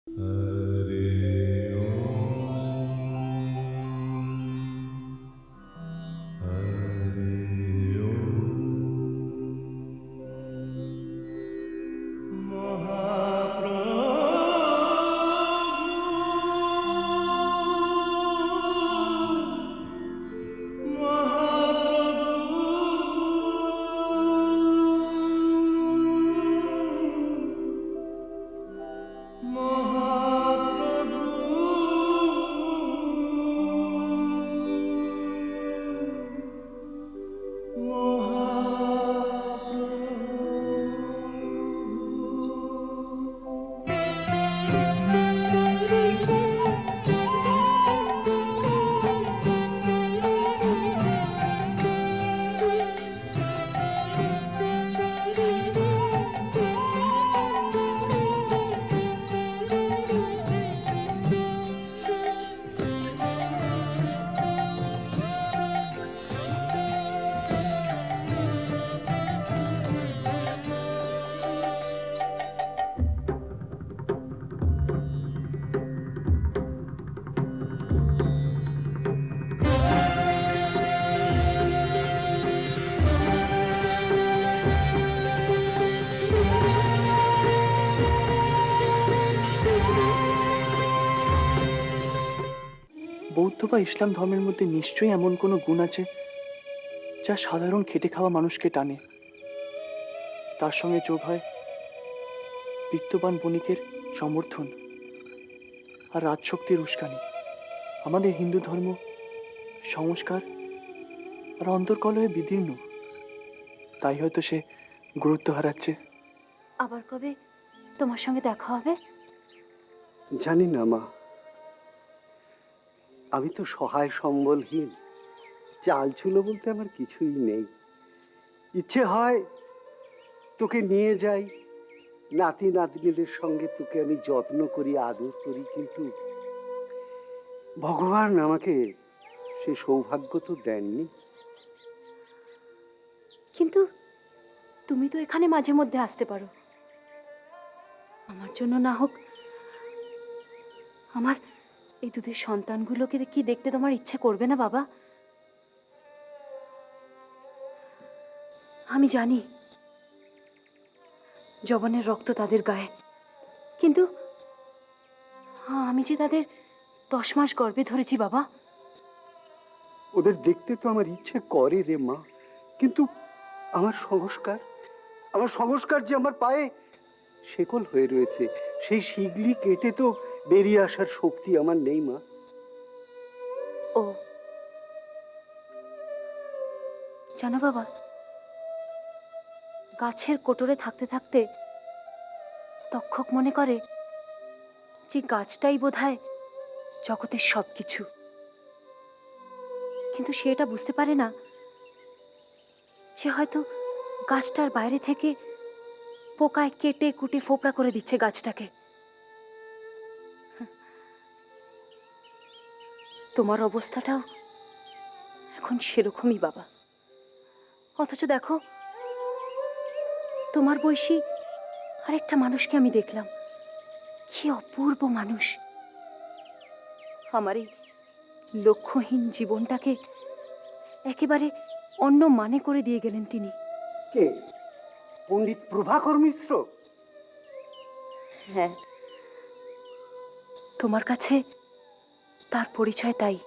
বৌদ্ধ বা ইসলাম ধর্মের মধ্যে নিশ্চয়ই এমন কোনো গুণ আছে যা সাধারণ খেটে খাওয়া মানুষকে টানে। তার সঙ্গে যোগ হয় বিত্তবান বণিকের সমর্থন আর রাজশক্তির উস্কানি। আমাদের হিন্দু ধর্ম সংস্কার আর অন্তর্কলহে বিদীর্ণ, তাই হয়তো সে গুরুত্ব হারাচ্ছে। আবার কবে তোমার সঙ্গে দেখা হবে জানি না মা, আমি তো সহায় সম্বলহীন, চাল চুলো বলতে আমার কিছুই নেই। ইচ্ছে হয় তোকে নিয়ে যাই, নাতি নাতনিদের সঙ্গে তোকে আমি যত্ন করি, আদর করি, কিন্তু ভগবান আমাকে সে সৌভাগ্য তো দেননি। কিন্তু তুমি তো এখানে মাঝে মধ্যে আসতে পারো, আমার জন্য না হোক। আমার এই দুধের সন্তানগুলোকে কি দেখতে তোমার ইচ্ছে করবে না বাবা? আমি জানি যবনের রক্ত তাদের গায়ে, কিন্তু আমি যে তাদের 10 মাস গর্ভে ধরেছি বাবা। ওদের দেখতে তো আমার ইচ্ছে করে রে মা, কিন্তু আমার সংস্কার যে আমার পায়ে শেকল হয়ে রয়েছে, সেই শিগলি কেটে তো বেরিয়ে আসার শক্তি আমার নেই মা। ও জানো বাবা, গাছের কোটরে থাকতে থাকতে তক্ষক মনে করে যে গাছটাই বোধহয় জগতের সবকিছু, কিন্তু সে এটা বুঝতে পারে না যে হয়তো গাছটার বাইরে থেকে পোকায় কেটে কুটে ফোপড়া করে দিচ্ছে গাছটাকে। তোমার অবস্থাটাও এখন সেরকমই বাবা। অথচ দেখো, তোমার বয়সী আরেকটা মানুষকে আমি দেখলাম, কি অপূর্ব মানুষ। আমার এই লক্ষ্যহীন জীবনটাকে একেবারে অন্য মানে করে দিয়ে গেলেন তিনি। কে? পণ্ডিত প্রভাকর মিশ্র? হ্যাঁ, তোমার কাছে তার পরিচয় তাই,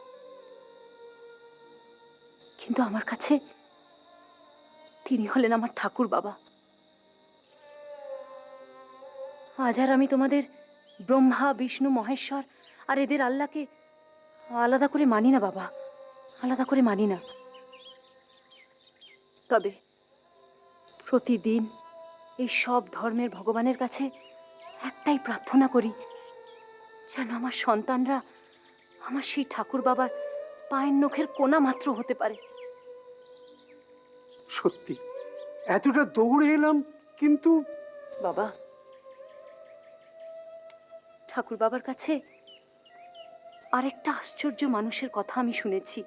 কিন্তু আমার কাছে তিনি হলেন আমার ঠাকুর বাবা। আজ আর আমি তোমাদের ব্রহ্মা বিষ্ণু মহেশ্বর আর এদের আল্লাহকে আলাদা করে মানি না বাবা, আলাদা করে মানি না। তবে প্রতিদিন এই সব ধর্মের ভগবানের কাছে একটাই প্রার্থনা করি, যেন আমার সন্তানরা আমার সেই ঠাকুর বাবার পায়ের নখের কোনা মাত্র হতে পারে। সত্যি এতটা দৌড়ে এলাম, কিন্তু বাবা, ঠাকুর বাবার কাছে আরেকটা আশ্চর্য মানুষের কথা আমি শুনেছি।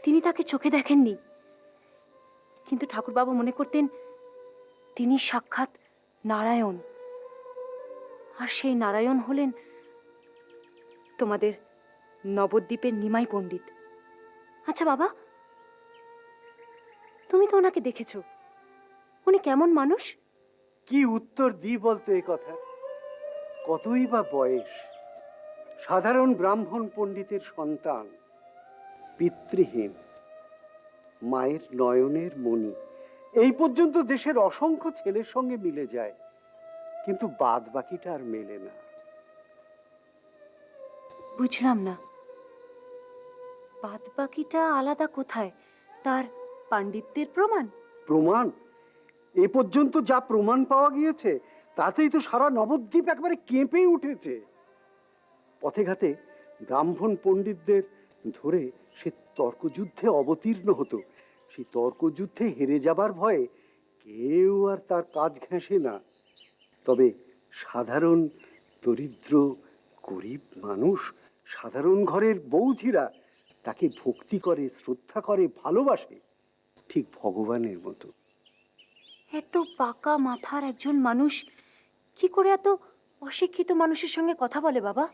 তিনি তাকে চোখে দেখেননি, কিন্তু ঠাকুর বাবা মনে করতেন তিনি সাক্ষাৎ নারায়ণ। আর সেই নারায়ণ হলেন তোমাদের নবদ্বীপের নিমাই পণ্ডিত। আচ্ছা বাবা, তুমি তো ওনাকে দেখেছো, উনি কেমন মানুষ? কি উত্তর দিই বলতো এ কথা? কতই বা বয়স, সাধারণ ব্রাহ্মণ পণ্ডিতের সন্তান, পিতৃহীন, মায়ের নয়নের মণি। এই পর্যন্ত দেশের অসংখ্য ছেলের সঙ্গে মিলে যায়, কিন্তু বাদ বাকিটা আর মেলে না। বুঝলাম না, বাদ বাকিটা আলাদা কোথায়? তার পাণ্ডিত্যের প্রমাণ? প্রমাণ? এ পর্যন্ত যা প্রমাণ পাওয়া গিয়েছে তাতেই তো সারা নবদ্বীপ একবারে কেঁপে উঠেছে। পথে ঘাটে ব্রাহ্মণ পণ্ডিতদের ধরে সে তর্কযুদ্ধে অবতীর্ণ হতো। সেই তর্কযুদ্ধে হেরে যাবার ভয়ে কেউ আর তার কাজ ঘেঁষে না। তবে সাধারণ দরিদ্র গরিব মানুষ, সাধারণ ঘরের বৌঝিরা তাকে ভক্তি করে, শ্রদ্ধা করে, ভালোবাসে ঠিক ভগবানের মতো। এত পাকা মাথার একজন মানুষ কি করে এত অশিক্ষিত মানুষের সঙ্গে কথা বলে বাবা?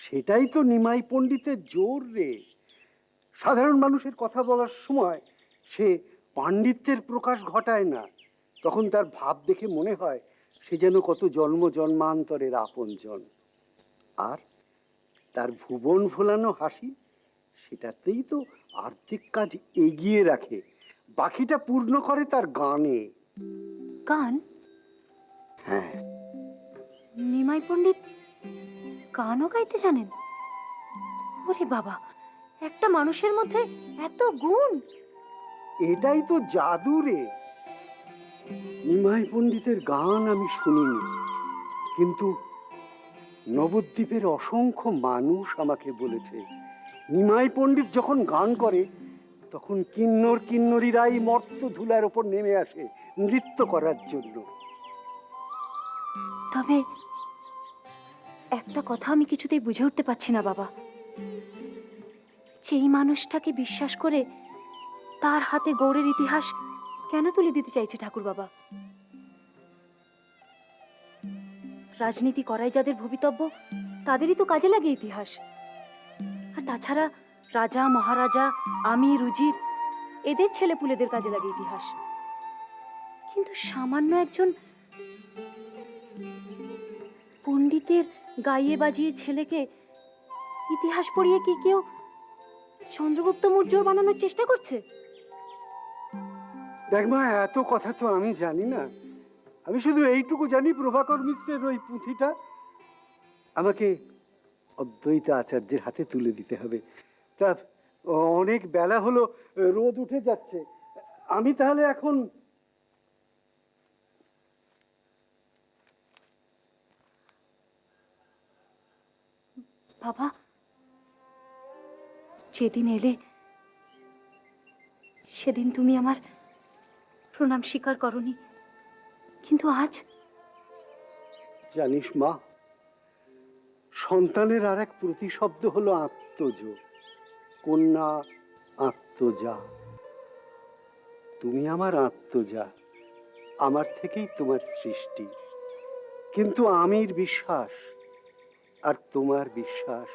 সেটাই তো নিমাই পণ্ডিতের জোর রে। সাধারণ মানুষের কথা বলার সময় সে পাণ্ডিত্যের প্রকাশ ঘটায় না। তখন তার ভাব দেখে মনে হয় সে যেন কত জন্ম জন্মান্তরের আপনজন। আর তার ভুবন ভোলানো হাসি, সেটাতেই তো আর্থিক কাজ এগিয়ে রাখে, বাকিটা পূর্ণ করে তার গানে। গান? হ্যাঁ, নিমাই পণ্ডিত গানও গাইতে জানেন? ওরে বাবা, একটা মানুষের মধ্যে এত গুণ! এটাই তো জাদু রে। নিমাই পণ্ডিতের গান আমি শুনিনি, কিন্তু নবদ্বীপের অসংখ্য মানুষ আমাকে বলেছে নিমাই পণ্ডিত যখন গান করে তখন কিন্নর কিন্নরীরাই মর্ত ধুলার ওপর নেমে আসে নৃত্য করার জন্য। তবে একটা কথা আমি কিছুতেই বুঝে উঠতে পারছি না বাবা, সেই মানুষটাকে বিশ্বাস করে তার হাতে গৌড়ের ইতিহাস কেন তুলে দিতে চাইছে ঠাকুর বাবা? রাজনীতি করাই যাদের ভবিতব্য, তাদেরই তো কাজে লাগে ইতিহাস। আর তাছাড়া রাজা মহারাজা, আমির উজির, এদের ছেলেপুলেদের কাজে লাগে ইতিহাস। কিন্তু সামান্য একজন পণ্ডিতের গাইয়ে বাজিয়ে ছেলেকে ইতিহাস পড়িয়ে কি কেউ চন্দ্রগুপ্ত মৌর্য বানানোর চেষ্টা করছে? দেখ মা, এত কথা তো আমি জানি না। আমি শুধু এইটুকু জানি, প্রভাকর মিশ্রের ওই পুঁথিটা আমাকে অদ্বৈত আচার্যের হাতে তুলে দিতে হবে। তা অনেক বেলা হলো, রোদ উঠে যাচ্ছে। আমি তাহলে এখন বাবা, যেদিন এলে সেদিন তুমি আমার প্রণাম স্বীকার করনি, কিন্তু আজ? জানিস মা, সন্তানের আর এক প্রতিশব্দ হলো আত্মজ। কন্যা আত্মজা। তুমি আমার আত্মজা, আমার থেকেই তোমার সৃষ্টি। কিন্তু আমির বিশ্বাস আর তোমার বিশ্বাস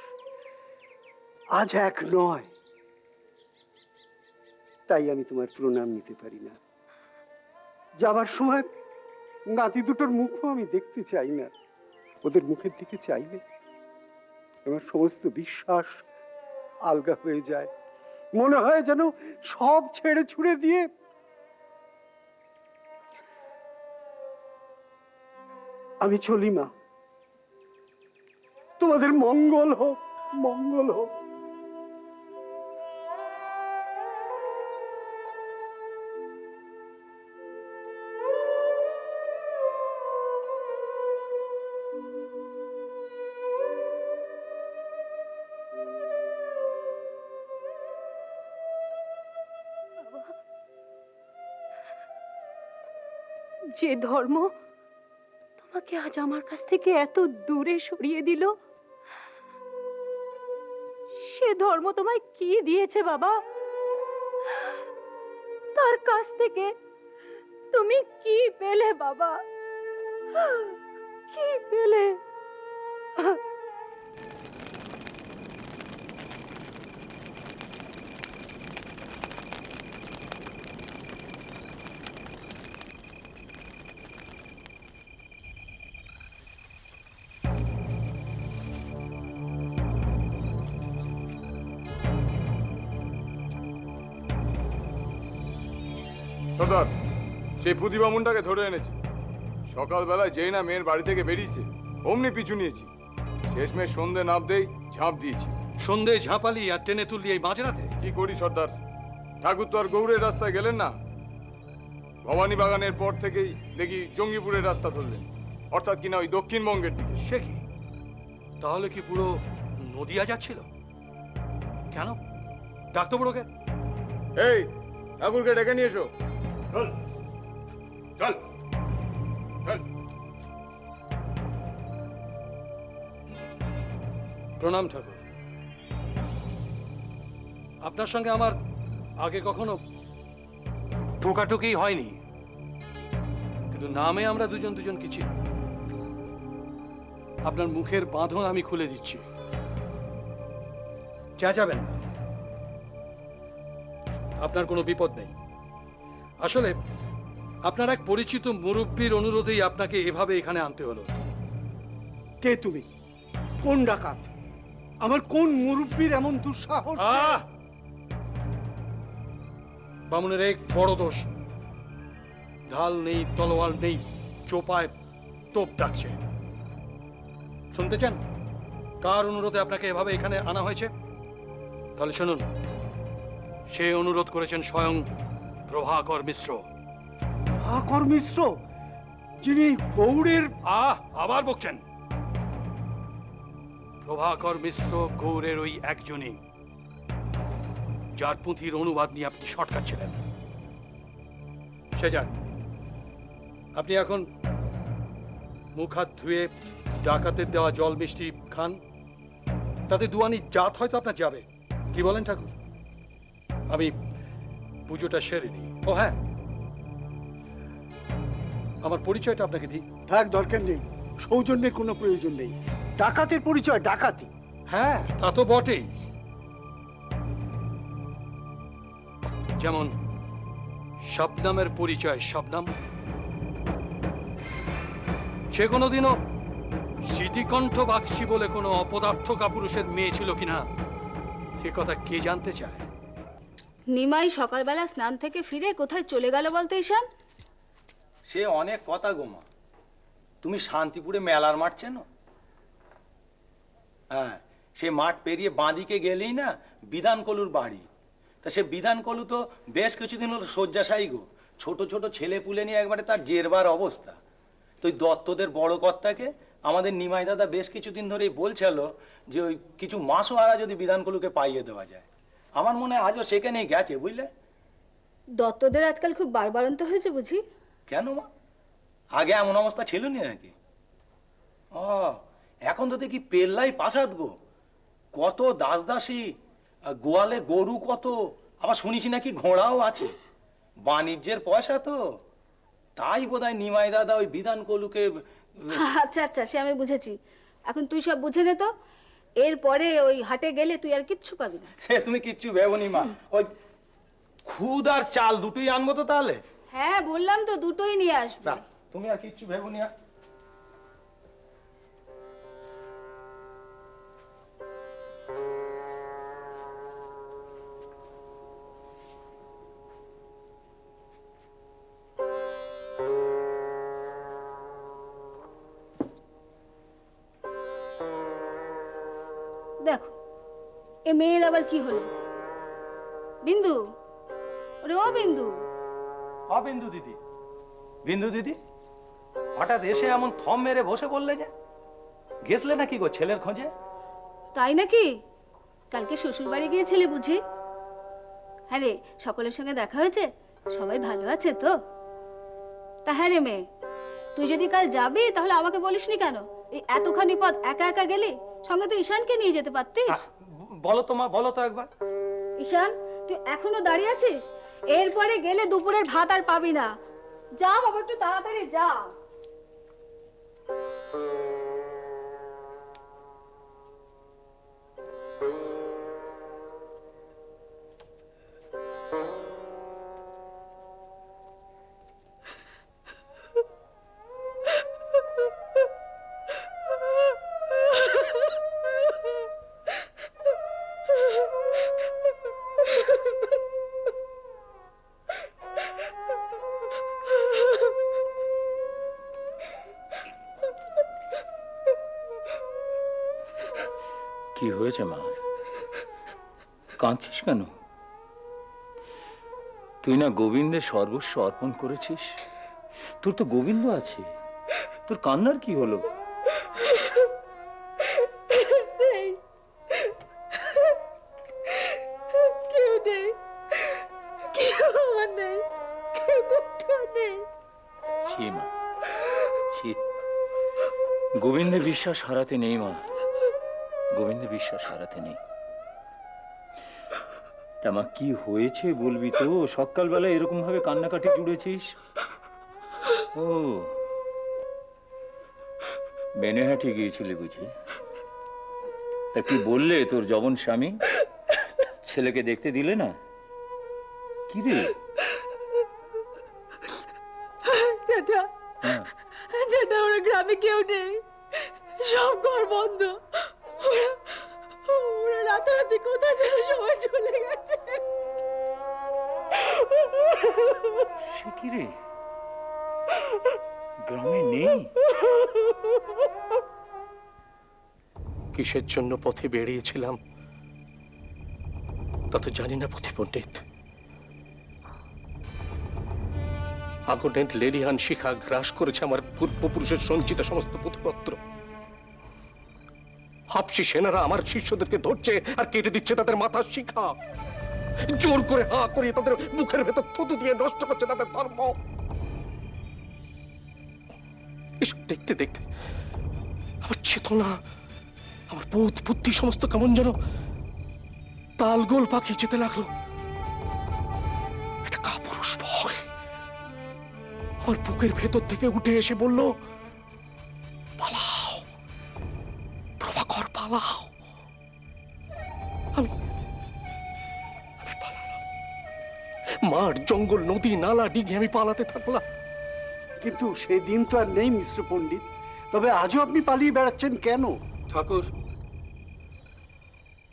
আজ এক নয়, তাই আমি তোমার প্রণাম নিতে পারি না। যাবার সময় নাতি দুটোর মুখও আমি দেখতে চাই না। ওদের মুখের দিকে চাইলে আমার সমস্ত বিশ্বাস আলগা হয়ে যায়। মনে হয় যেন সব ছেড়ে ছুড়ে দিয়ে আমি চলি। মা, তোমাদের মঙ্গল হোক, মঙ্গল হোক। যে ধর্ম তোমাকে আজ আমার কাছ থেকে এত দূরে সরিয়ে দিল, সে ধর্ম তোমায় কি দিয়েছে বাবা? তার কাছ থেকে তুমি কি পেলে বাবা? কি পেলে? সর্দার, সেই ফুদি বামুনটাকে ধরে এনেছি। সকালবেলায় যেই না মেয়ের বাড়ি থেকে বেরিয়েছে অমনি পিছু নিয়েছি। শেষমেশ সন্ধে নামতেই ঝাঁপ দিয়েছি। সন্ধে ঝাঁপালি আর টেনে তুললি এই মাঝরাতে? কি করি সর্দার, ঠাকুর তো আর গৌড়ের রাস্তায় গেলেন না। ভবানী বাগানের পর থেকেই দেখি জঙ্গিপুরের রাস্তা ধরলেন, অর্থাৎ কিনা ওই দক্ষিণবঙ্গের দিকে। সে কি? তাহলে কি পুরো নদিয়া যাচ্ছিল? কেন ডাকতো বড়কে? এই ঠাকুরকে ডেকে নিয়ে এসো। চল চল চল। প্রণাম ঠাকুর। আপনার সঙ্গে আমার আগে কখনো ঠোকাঠুকি হয়নি, কিন্তু নামে আমরা দুজন কি ছিল। আপনার মুখের বাঁধন আমি খুলে দিচ্ছি, চেঁচাবেন না। আপনার কোনো বিপদ নেই। আসলে আপনার এক পরিচিত মুরব্বীর অনুরোধেই আপনাকে এভাবে এখানে আনতে হলো। কে তুমি? কোন ডাকাত? আমার কোন মুরব্বীর এমন দুঃসাহস? বামুনের এক বড় দোষ, ঢাল নেই, তলোয়ার নেই, চোপায় তোপ ডাকছে। শুনতে চান কার অনুরোধে আপনাকে এভাবে এখানে আনা হয়েছে? তাহলে শুনুন, সে অনুরোধ করেছেন স্বয়ং প্রভাকর মিশ্র। প্রভাকর মিশ্র, যিনি গৌড়ের... আবার বকছেন? প্রভাকর মিশ্র গৌড়ের ওই একজনই যার পুঁথির অনুবাদ নিয়ে আপনি শর্টকাট ছিলেন। সে যাক, আপনি এখন মুখ হাত ধুয়ে ডাকাতের দেওয়া জল মিষ্টি খান, তাতে দুয়ানি জাত হয়তো আপনার যাবে। কি বলেন ঠাকুর? আমি পুজোটা সেরে নিই। ও হ্যাঁ, আমার পরিচয়টা আপনাকে দিই। থাক, দরকার নেই, সৌজন্যের কোনো প্রয়োজন নেই। ডাকাতের পরিচয় ডাকাতি। হ্যাঁ, তা তো বটেই। যেমন শবনমের পরিচয় শবনম, সে কোনোদিনও স্মৃতিকণ্ঠ বাগচি বলে কোনো অপদার্থ কাপুরুষের মেয়ে ছিল কিনা সে কথা কে জানতে চায়? নিমাই সকালবেলা স্নান থেকে ফিরে কোথায় চলে গেল বলতো ঈশান? সে অনেক কথা গোমা। তুমি শান্তিপুরে মেলার মাঠ চেনো? হ্যাঁ, সে মাঠ পেরিয়ে বাঁদিকে গেলেই না বিধানকলুর বাড়ি। তা সে বিধানকলু তো বেশ কিছুদিন হলো শয্যাশায়ী গো। ছোট ছোট ছেলে পুলে নিয়ে একবারে তার জেরবার অবস্থা। তো ওই দত্তদের বড় কর্তাকে আমাদের নিমাই দাদা বেশ কিছুদিন ধরেই বলছিল যে ওই কিছু মাসোহারা যদি বিধানকলুকে পাইয়ে দেওয়া যায়। আমার মনে হয় আজও সেখানেই গেছে, বুঝলে? দত্তদের আজকাল খুব বাড়বাড়ন্ত হয়েছে বুঝি? কেন মা, আগে এমন অবস্থা ছিল না নাকি? ও, এখন তো দেখি পেল্লাই পাসাদ গো। কত দাস দাসী, গোয়ালে গরু কত, আবার শুনেছি নাকি ঘোড়াও আছে। বাণিজ্যের পয়সা তো, তাই বোধহয় নিমাই দাদা ওই বিধান কলুকে... আচ্ছা আচ্ছা, সে আমি বুঝেছি। এখন তুই সব বুঝে নে তো। এরপরে ওই হাটে গেলে তুই আর কিচ্ছু পাবি না। সে তুমি কিচ্ছু ভেবনি মা, ওই খুদ আর চাল দুটোই আনবো তো তাহলে। হ্যাঁ বললাম তো, দুটোই নিয়ে আসবি। না, তুমি আর কিচ্ছু ভেবনি। দেখো এ মেয়ের আবার কি হলো? বিন্দু, ওরে ও বিন্দু। বিন্দু দিদি, বিন্দু দিদি হঠাৎ এসে এমন থম মেরে বসে বললে যে? গেছলে নাকি গো ছেলের খোঁজে? তাই নাকি? কালকে শ্বশুর বাড়ি গিয়েছিলে বুঝি? হ্যাঁ রে, সকলের সঙ্গে দেখা হয়েছে? সবাই ভালো আছে তো? তা হ্যাঁ রে মেয়ে, তুই যদি কাল যাবি তাহলে আমাকে বলিসনি কেন? এই এতখানি পথ একা একা গেলি, সঙ্গে তো ঈশানকে নিয়ে যেতে পারতিস। বলো তো মা, বলো তো একবার। ঈশান, তুই এখনো দাঁড়িয়ে আছিস? এরপরে গেলে দুপুরের ভাত আর পাবি না। যা বাবা, একটু তাড়াতাড়ি যা। কি হয়েছে মা? কাঁদছিস কেন? তুই না গোবিন্দের সর্বস্ব অর্পণ করেছিস? তোর তো গোবিন্দ আছে, তোর কান্নার কি হলো? কেউ নেই, কেউ আমার নেই, কেউ কোথাও নেই। ছি মা, ছি। গোবিন্দে বিশ্বাস হারাতে নেই মা, গোবিন্দে বিশ্বাস হারাতে নেই। তা মা কি হয়েছে বলবি তো? সকালবেলা এরকম ভাবে কান্নাকাটি জুড়েছিস। ও, বেনেহাটি গিয়েছিলি বুঝি? তা কি বললে তোর জবন স্বামী? ছেলেকে দেখতে দিলে না? কি রে? জ্যাঠা, জ্যাঠা, ওরা গ্রামে কেউ নেই, সব ঘর বন্ধ। ওরা রাতারাতি কোথায় যেন সবাই চলে গেছে। সে কি রে, গ্রামে নেই? কিসের জন্য পথে বেরিয়েছিলাম তা তো জানি না পুঁথি পণ্ডিত। আগুনের লেলিহান শিখা গ্রাস করেছে আমার পূর্বপুরুষের সঞ্চিত সমস্ত পুঁথিপত্র। হাবশি সেনারা আমার শিষ্যদেরকে ধরছে আর কেটে দিচ্ছে তাদের মাথার শিখা। জোর করে হা করিয়ে তাদের মুখের ভেতর থুতু দিয়ে নষ্ট করছে তাদের ধর্ম। এসব দেখতে দেখতে আমার চেতনা, আমার বোধ বুদ্ধি সমস্ত কেমন যেন তালগোল পাখি যেতে লাগলো। একটা কাপুরুষ ভয় আমার বুকের ভেতর থেকে উঠে এসে বলল, পালাও প্রভাকর, পালাও। আমি পালালাম। মাঠ, জঙ্গল, নদী, নালা, ডিঙে আমি পালাতে থাকলাম। কিন্তু সেদিন তো আর নেই মিশ্র পণ্ডিত। তবে আজও আপনি পালিয়ে বেড়াচ্ছেন কেন? ঠাকুর,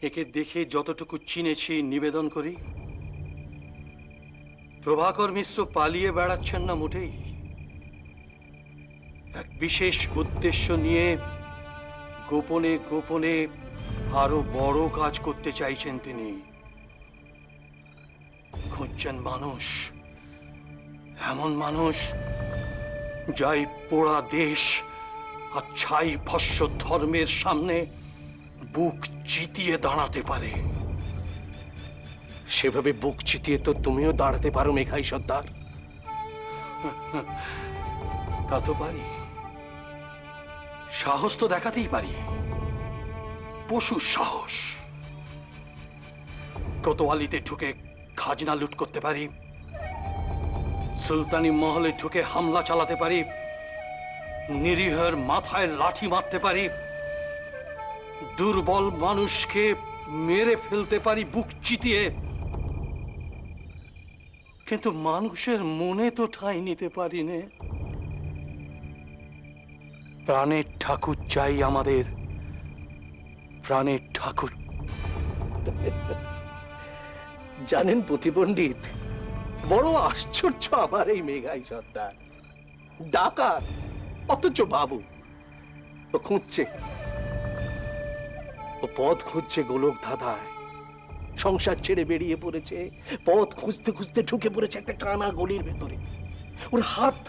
একে দেখে যতটুকু চিনেছি নিবেদন করি, প্রভাকর মিশ্র পালিয়ে বেড়াচ্ছেন না মোটেই। এক বিশেষ উদ্দেশ্য নিয়ে গোপনে গোপনে আরো বড় কাজ করতে চাইছেন তিনি। খুঁজছেন মানুষ, এমন মানুষ যাই পোড়া দেশ আর ছাই ভস্য ধর্মের সামনে বুক চিতিয়ে দাঁড়াতে পারে। সেভাবে বুক চিতিয়ে তো তুমিও দাঁড়াতে পারো মেঘাই সর্দার। তা তো পারি, সাহস তো দেখাতেই পারি, পশুর সাহস। কোতোয়ালিতে ঢুকে খাজনা লুট করতে পারি, সুলতানি মহলে ঢুকে হামলা চালাতে পারি, নিরীহের মাথায় লাঠি মারতে পারি, দুর্বল মানুষকে মেরে ফেলতে পারি বুক চিতিয়ে। কিন্তু মানুষের মনে তো ঠাঁই নিতে পারি নে। প্রাণের ঠাকুর চাই আমাদের, প্রাণের ঠাকুর। জানেন পুঁথি পণ্ডিত, বড় আশ্চর্য আমার এই মেঘাই সর্দার। ডাকাত অথচ বাবু। ও খুঁজছে, ও পথ খুঁজছে গোলক ধাঁধায়। সংসার ছেড়ে বেরিয়ে পড়েছে, পথ খুঁজতে খুঁজতে ঢুকে পড়েছে একটা কানা গলির ভেতরে। ওর হাত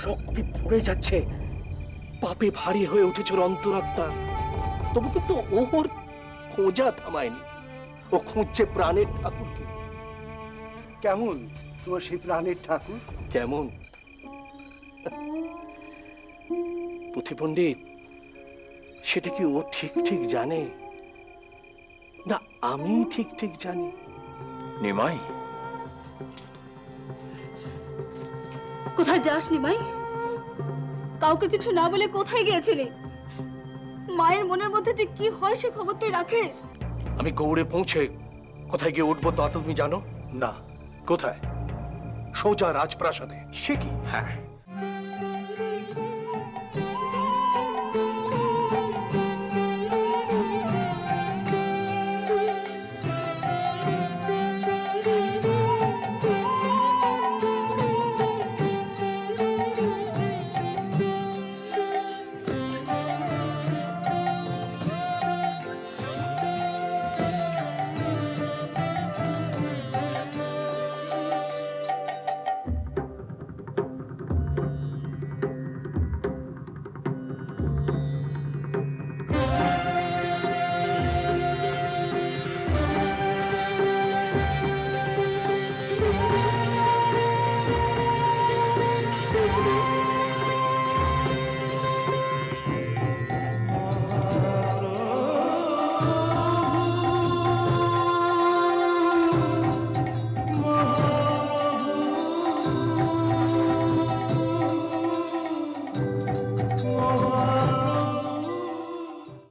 রক্তে পড়ে যাচ্ছে, পাপে ভারী হয়ে উঠেছে ওর অন্তরাত্মা। তবু কিন্তু ওর খোঁজা থামায়নি। ও খুঁজছে প্রাণের ঠাকুরকে। কেমন তোমার সেই প্রাণের ঠাকুর? কেমন? পুঁথি পণ্ডিত, সেটা কি ও ঠিক ঠিক জানে না আমি ঠিক ঠিক জানি? নিমাই, কোথায় যাস নিমাই? কাউকে কিছু না বলে কোথায় গিয়েছিলি? মায়ের মনের মধ্যে যে কি হয় সে খবর তুই রাখিস? আমি গৌড়ে পৌঁছে কোথায় গিয়ে উঠবো তা তুমি জানো? না, কোথায়? সোজা রাজপ্রাসাদে। সে কি? হ্যাঁ,